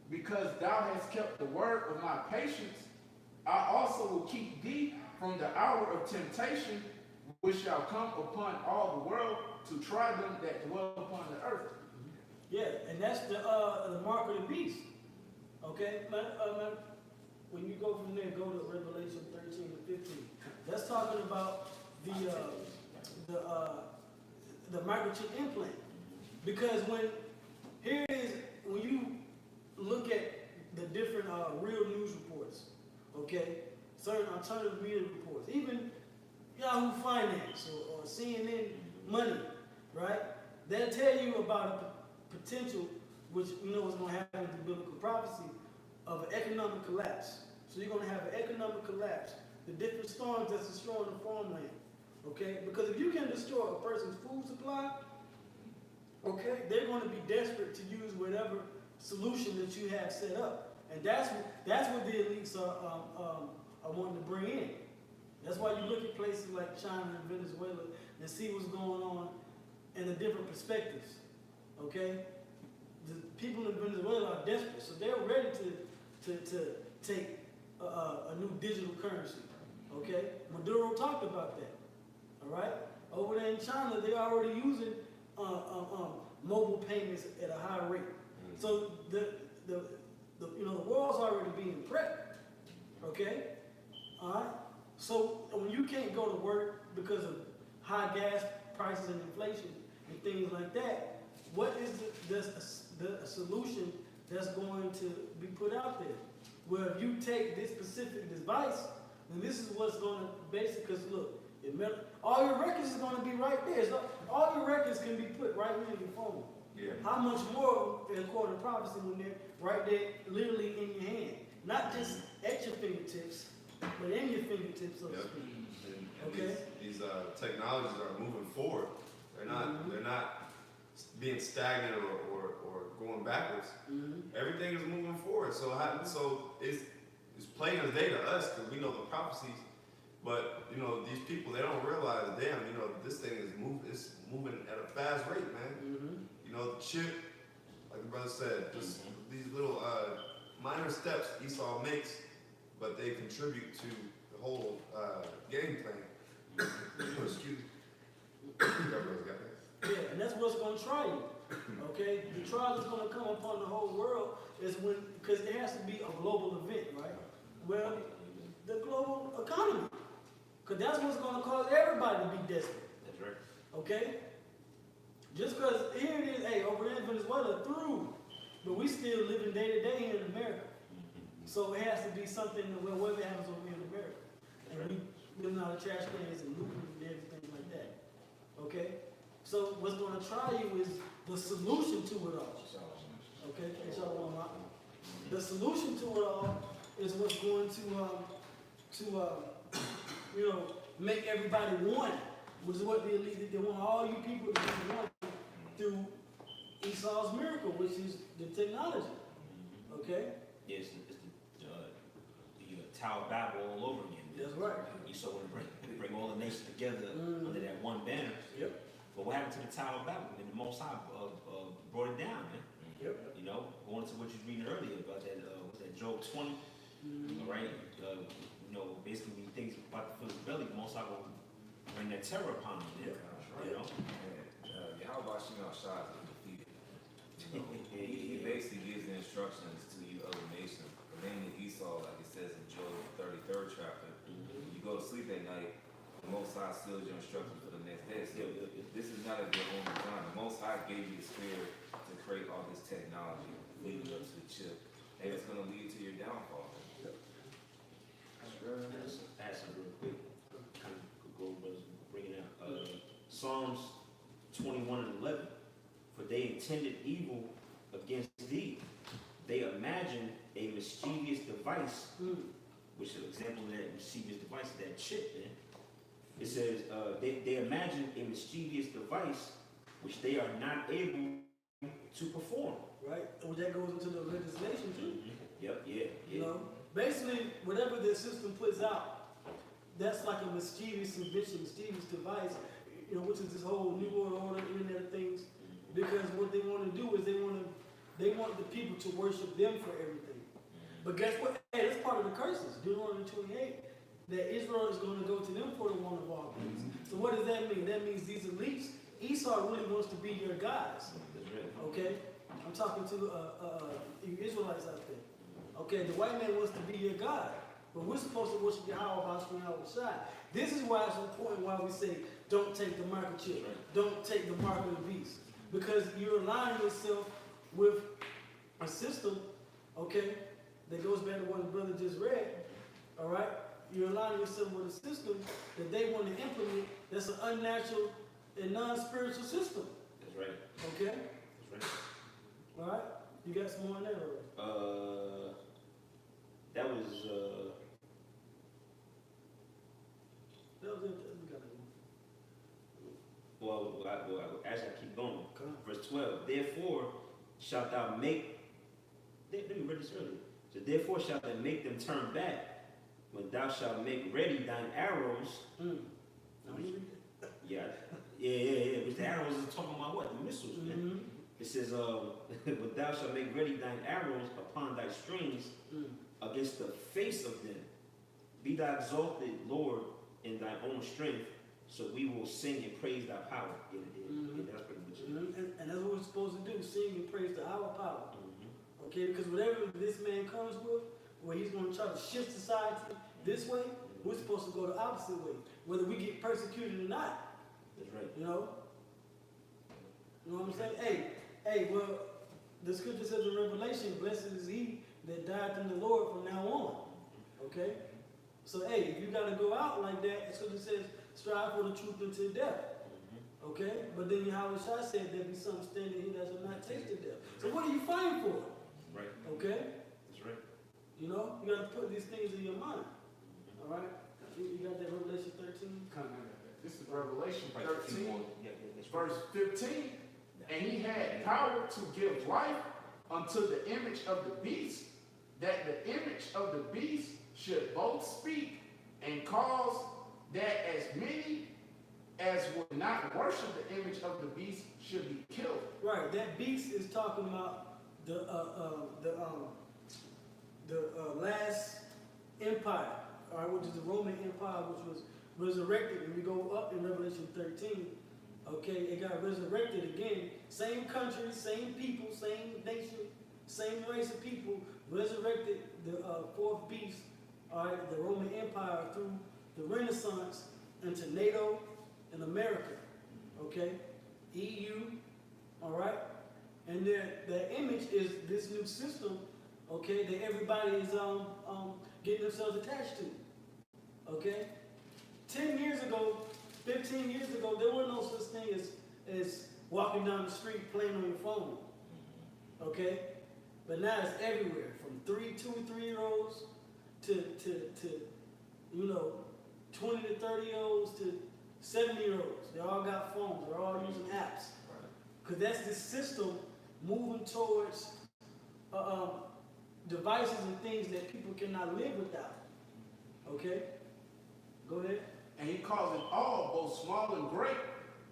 Because thou hast kept the word of my patience, I also will keep thee from the hour of temptation, which shall come upon all the world to try them that dwell upon the earth. Yeah, and that's the mark of the beast. Okay? When you go from there, go to Revelation 13 and 15. That's talking about the microchip implant. Because when you look at the different real news reports, okay, certain alternative media reports, even Yahoo Finance or CNN Money, right? They'll tell you about a potential, which you know is going to happen with the biblical prophecy, of an economic collapse. So you're going to have an economic collapse. The different storms that's destroying the farmland, okay? Because if you can destroy a person's food supply, okay, they're going to be desperate to use whatever solution that you have set up, and that's what the elites are wanting to bring in. That's why you look at places like China and Venezuela and see what's going on in the different perspectives. Okay, the people in Venezuela are desperate, so they're ready to take a new digital currency. Okay, Maduro talked about that. All right, over there in China, they're already using mobile payments at a high rate. So the world's already being prepped. Okay, all right. So when you can't go to work because of high gas prices and inflation and things like that, what is the solution that's going to be put out there? Well, if you take this specific device, then this is what's going to basically, because look, all your records is going to be right there. So all your records can be put right in your phone. Yeah. How much more, according to prophecy, when they're right there, literally in your hand, not just at your fingertips, but in your fingertips, so to Yep. speak. And Okay. these technologies are moving forward. They're not being stagnant or going backwards. Mm-hmm. Everything is moving forward. So it's plain as day to us because we know the prophecies. But these people, they don't realize, damn, this thing is moving at a fast rate, man. Mm-hmm. The chip, like the brother said, just these little minor steps Esau makes, but they contribute to the whole game plan. Excuse me. Everybody's got that. Yeah, and that's what's going to try you. Okay, the trial that's going to come upon the whole world is because it has to be a global event, right? Well, the global economy, because that's what's going to cause everybody to be desperate. That's right. Okay, just because here it is, hey, over there in Venezuela through, but we still living day to day here in America. So it has to be something that whatever happens over here in America, and we living out of trash cans and looting and everything like that. Okay, so what's going to try you is the solution to it all. Okay, the solution to it all is what's going to make everybody one, which is what the elite, they want all you people to be one through Esau's miracle, which is the technology. Okay, Yes, it's the Tower of Babel all over again. that's right. You saw when bring all the nations together under that one banner. Yep. But what happened to the Tower of Babel? And the Most High brought it down, man. Yep. Going to what you was reading earlier about that, was that Job 20, right? Basically when things about to fill his belly, the Most High will bring that terror upon him. Yahweh Shemel Shah is undefeated. He basically gives the instructions to you other nations. Mainly Esau, like it says in Job 33rd chapter. When you go to sleep at night, the Most High seals your instructions for the next day. So this is not of your own design. The Most High gave you the spirit to create all this technology leading up to the chip. And it's going to lead to your downfall. Ask him real quick. Kind of go over bringing out Psalms 21 and 11. For they intended evil against thee. They imagined a mischievous device, which is an example of that mischievous device, that chip, man. It says, they imagine a mischievous device which they are not able to perform. Right, and that goes into the legislation too. Yep, yeah. Basically, whatever the system puts out, that's like a mischievous invention, mischievous device, which is this whole New World Order, Internet of Things. Because what they want to do is they want the people to worship them for everything. But guess what? Hey, that's part of the curses. Deuteronomy 28, that Israel is going to go to them for the one of all things. So what does that mean? That means these elites, Esau really wants to be your guys. Okay? I'm talking to you Israelites out there. Okay, the white man wants to be your God. But we're supposed to worship Yahweh Bashmi Shai. This is why it's important why we say, don't take the mark of chip. Don't take the mark of the beast. Because you're aligning yourself with a system, okay, that goes back to what the brother just read, all right? You're aligning yourself with a system that they want to implement that's an unnatural and non-spiritual system, That's right. okay? That's right. All right? You got some more on that already? That was That was it. We got it. well, as I keep going. Come on. Verse 12. Therefore shalt thou make. Let me read this earlier. So therefore shalt thou make them turn back, when thou shalt make ready thine arrows. Now, you read it. Yeah. Which the arrows is talking about what? The missiles, man. Mhm. It says, but thou shalt make ready thine arrows upon thy strings against the face of them. Be thou exalted, Lord, in thy own strength, so we will sing and praise thy power. Yeah, that's pretty much it. And that's what we're supposed to do, sing and praise to our power. Mhm. Okay, because whatever this man comes with, where he's going to try to shift society this way, we're supposed to go the opposite way, whether we get persecuted or not. That's right. You know what I'm saying? Hey, well, the scripture says in Revelation, blessed is he that died in the Lord from now on. Okay? So, hey, if you got to go out like that, the scripture says, strive for the truth until death. Okay? But then Yahweh Shai said there be some standing here that shall not taste of death. So what are you fighting for? Right. Okay? That's right. You know, you got to put these things in your mind. All right? You got that Revelation 13? This is Revelation Right. 13, Yeah, that's right. verse 15. And he had power to give life unto the image of the beast, that the image of the beast should both speak and cause that as many as would not worship the image of the beast should be killed. Right, that beast is talking about the last empire, all right, which is the Roman Empire, which was resurrected. When we go up in Revelation 13, okay, it got resurrected again. Same country, same people, same nation, same race of people, resurrected the fourth beast, all right, the Roman Empire through the Renaissance into NATO and America, okay, EU, all right, and their image is this new system, okay, that everybody is getting themselves attached to, okay. 10 years ago, 15 years ago, there was no such thing as walking down the street playing on your phone, okay, but now it's everywhere, from 2 and 3-year-olds to 20 to 30-year-olds to 70-year-olds. They all got phones. They're all using apps. Because that's the system moving towards devices and things that people cannot live without. Okay? Go ahead. And he calls it all, both small and great,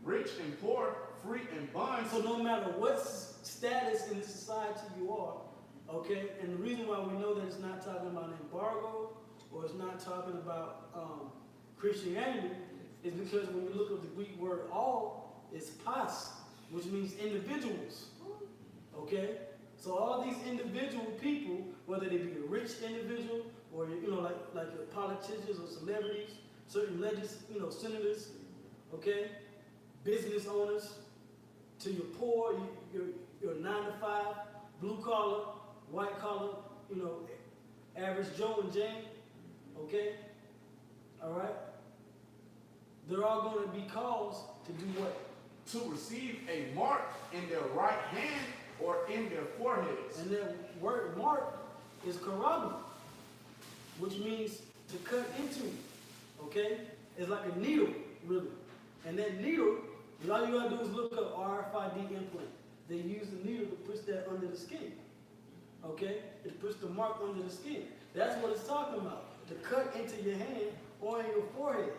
rich and poor, free and bond. So no matter what status in the society you are, okay, and the reason why we know that it's not talking about embargo or it's not talking about Christianity is because when you look at the Greek word all, it's pas, which means individuals. Okay? So all these individual people, whether they be a rich individual or like your politicians or celebrities, certain senators, okay, business owners, to your poor, your 9-to-5, blue collar, white collar, average Joe and Jane, okay, all right. They're all going to be caused to do what? To receive a mark in their right hand or in their foreheads. And that word mark is karabim, which means to cut into, okay? It's like a needle, really. And that needle, all you gotta do is look up RFID implant. They use the needle to push that under the skin, okay? It puts the mark under the skin. That's what it's talking about, to cut into your hand or in your forehead,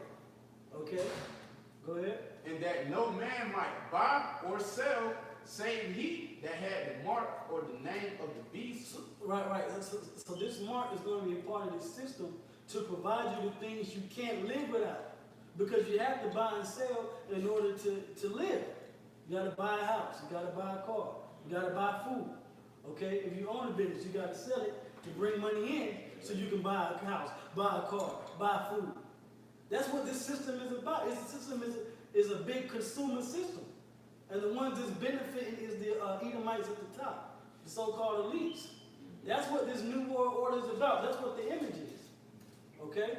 okay? Go ahead. And that no man might buy or sell, save he that had the mark or the name of the beast. Right. So this mark is going to be a part of this system to provide you the things you can't live without. Because you have to buy and sell in order to live. You got to buy a house. You got to buy a car. You got to buy food. Okay? If you own a business, you got to sell it to bring money in so you can buy a house, buy a car, buy food. That's what this system is about. This system is a big consumer system. And the ones that's benefiting is the Edomites at the top, the so-called elites. That's what this New World Order is about. That's what the image is. Okay?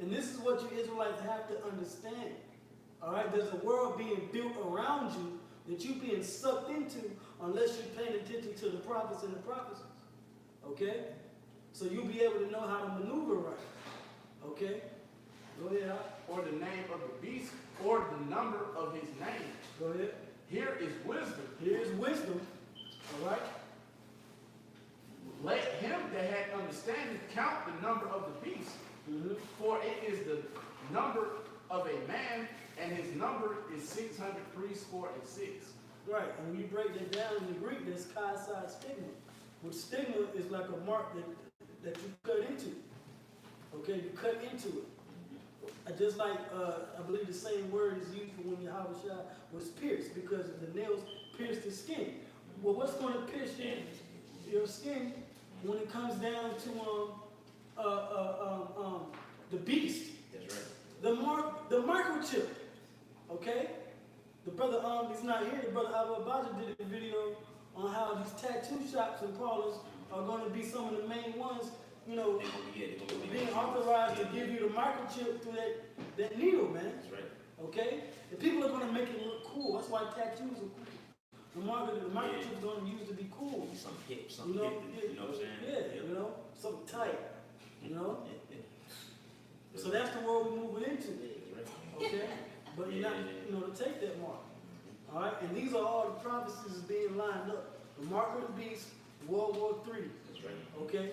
And this is what you Israelites have to understand. All right? There's a world being built around you that you're being sucked into unless you're paying attention to the prophets and the prophecies. Okay? So you'll be able to know how to maneuver right. Okay? Go ahead, Al. Or the name of the beast, or the number of his name. Go ahead. Here is wisdom. Here's wisdom. All right? Let him that had understanding count the number of the beast, Mm-hmm. for it is the number of a man, and his number is 666. Right, and when you break that down in the Greek, there's chi-side stigma. Which stigma is like a mark that you cut into. Okay, you cut into it. Just like, I believe the same word is used for when Yahushua was pierced, because the nails pierced his skin. Well, what's going to pierce your skin when it comes down to the beast? That's right. The microchip. Okay? The brother, he's not here. The brother Abu Abaja did a video on how these tattoo shops and parlors are going to be some of the main ones, you know, They're gonna be being authorized to give you the microchip through that needle, man. That's right. Okay? And people are going to make it look cool. That's why tattoos are cool. The microchip is going to use to be cool. Something hip, You something know? hip, you know what I'm saying? Yeah, you know? Something tight. You know? So that's the world we're moving into. That's right. Okay? But you're not, you know, to take that mark. All right? And these are all the prophecies being lined up. The mark of the beast, World War III. That's right. Okay?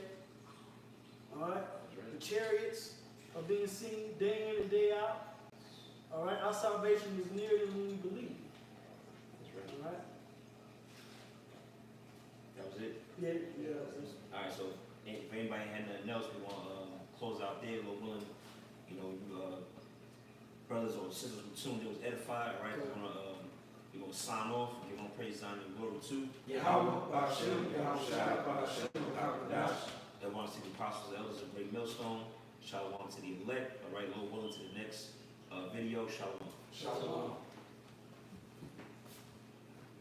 All right? That's right. The chariots are being seen day in and day out. All right? Our salvation is nearer than when we believe. That's right. All right? That was it. Yeah. All right, so if anybody had nothing else, we want to close out there. Lord willing, you know, brothers or sisters who tuned in was edified. All right, we're gonna sign off. We're gonna praise honor and glory to. Yahweh, Ba'ashem, Yahushua, Ba'ashem, Ba'akadash. That want to see the apostles, the elders of Great Millstone. Shalom to the elect. All right, Lord willing, to the next video. Shalom. Shalom.